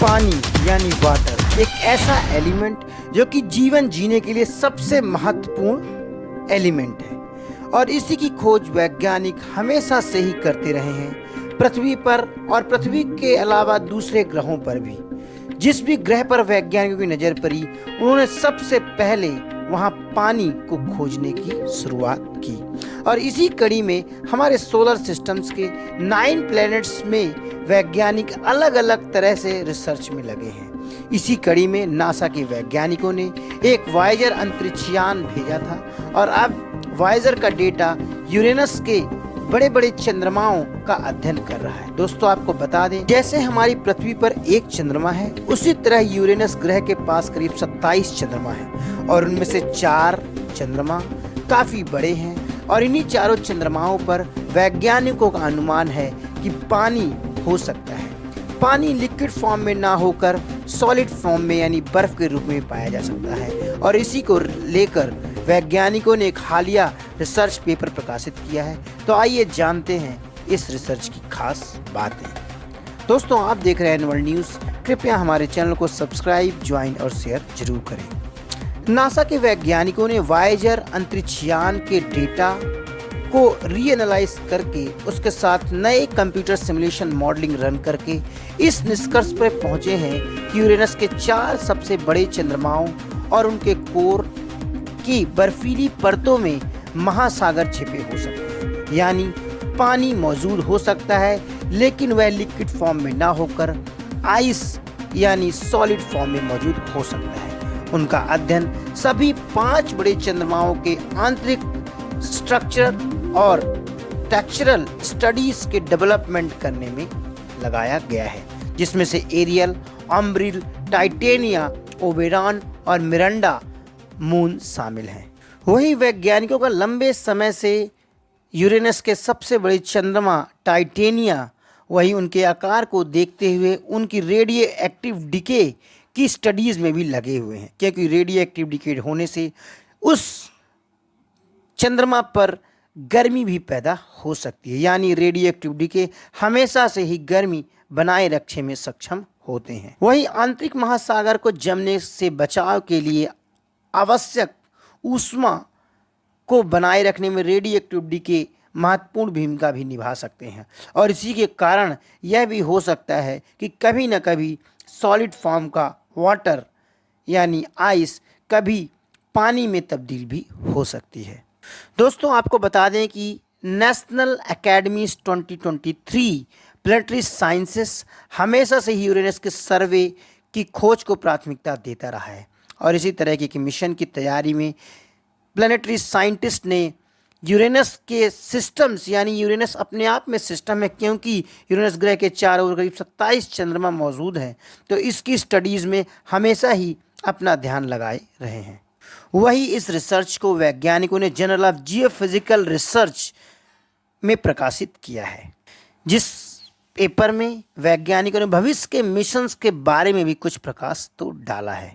पानी यानी वाटर एक ऐसा एलिमेंट जो कि जीवन जीने के लिए सबसे महत्वपूर्ण एलिमेंट है और इसी की खोज वैज्ञानिक हमेशा से ही करते रहे हैं, पृथ्वी पर और पृथ्वी के अलावा दूसरे ग्रहों पर भी। जिस भी ग्रह पर वैज्ञानिकों की नज़र पड़ी उन्होंने सबसे पहले वहाँ पानी को खोजने की शुरुआत की और इसी कड़ी में हमारे सोलर सिस्टम्स के 9 प्लैनेट्स में वैज्ञानिक अलग अलग तरह से रिसर्च में लगे हैं। इसी कड़ी में नासा के वैज्ञानिकों ने एक वायेजर अंतरिक्षयान भेजा था और अब वायेजर का डेटा यूरेनस के बड़े बड़े चंद्रमाओं का अध्ययन कर रहा है। दोस्तों आपको बता दें, जैसे हमारी पृथ्वी पर एक चंद्रमा है उसी तरह यूरेनस ग्रह के पास करीब 27 चंद्रमा है और उनमें से 4 चंद्रमा काफी बड़े हैं और इन्हीं चारों चंद्रमाओं पर वैज्ञानिकों का अनुमान है कि पानी हो सकता है। पानी लिक्विड फॉर्म में ना होकर सॉलिड फॉर्म में यानी बर्फ के रूप में पाया जा सकता है और इसी को लेकर वैज्ञानिकों ने एक हालिया रिसर्च पेपर प्रकाशित किया है। तो आइए जानते हैं इस रिसर्च की खास बातें। दोस्तों आप देख रहे हैं एनवर्ल्ड न्यूज़, कृपया हमारे चैनल को सब्सक्राइब, ज्वाइन और शेयर जरूर करें। नासा के वैज्ञानिकों ने वायेजर अंतरिक्षयान के डेटा को रीएनालाइज करके उसके साथ नए कंप्यूटर सिमुलेशन मॉडलिंग रन करके इस निष्कर्ष पर पहुंचे हैं कि यूरेनस के 4 सबसे बड़े चंद्रमाओं और उनके कोर की बर्फीली परतों में महासागर छिपे हो सकते हैं, यानी पानी मौजूद हो सकता है लेकिन वह लिक्विड फॉर्म में ना होकर आइस यानी सॉलिड फॉर्म में मौजूद हो सकता है। उनका अध्ययन सभी 5 बड़े चंद्रमाओं के आंतरिक स्ट्रक्चर और टेक्सचरल स्टडीज के डेवलपमेंट करने में लगाया गया है, जिसमें से एरियल, अम्ब्रिल, टाइटेनिया, ओबेरॉन और मिरांडा मून शामिल हैं। वही वैज्ञानिकों का लंबे समय से यूरेनस के सबसे बड़े चंद्रमा टाइटेनिया वही उनके आकार को देखते हुए उनकी रेडियो एक्टिव डिके की स्टडीज़ में भी लगे हुए हैं, क्योंकि रेडियो एक्टिव डिके होने से उस चंद्रमा पर गर्मी भी पैदा हो सकती है, यानी रेडियो एक्टिव डिके हमेशा से ही गर्मी बनाए रखने में सक्षम होते हैं। वही आंतरिक महासागर को जमने से बचाव के लिए आवश्यक ऊष्मा को बनाए रखने में रेडियो एक्टिव डिके महत्वपूर्ण भूमिका भी निभा सकते हैं और इसी के कारण यह भी हो सकता है कि कभी न कभी सॉलिड फॉर्म का वाटर यानी आइस कभी पानी में तब्दील भी हो सकती है। दोस्तों आपको बता दें कि नेशनल एकेडमीज 2023 प्लेनेटरी साइंसेस हमेशा से ही यूरेनस के सर्वे की खोज को प्राथमिकता देता रहा है और इसी तरह के मिशन की तैयारी में प्लेनेटरी साइंटिस्ट ने यूरेनस के सिस्टम्स यानी यूरेनस अपने आप में सिस्टम है, क्योंकि यूरेनस ग्रह के चारों ओर करीब 27 चंद्रमा मौजूद हैं, तो इसकी स्टडीज़ में हमेशा ही अपना ध्यान लगाए रहे हैं। वही इस रिसर्च को वैज्ञानिकों ने जर्नल ऑफ जियोफिजिकल रिसर्च में प्रकाशित किया है, जिस पेपर में वैज्ञानिकों ने भविष्य के मिशंस के बारे में भी कुछ प्रकाश तो डाला है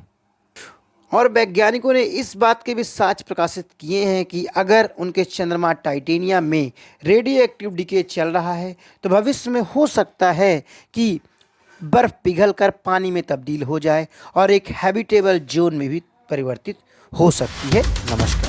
और वैज्ञानिकों ने इस बात के भी साक्ष्य प्रकाशित किए हैं कि अगर उनके चंद्रमा टाइटेनिया में रेडियो एक्टिव डिके चल रहा है तो भविष्य में हो सकता है कि बर्फ़ पिघलकर पानी में तब्दील हो जाए और एक हैबिटेबल जोन में भी परिवर्तित हो सकती है। नमस्कार।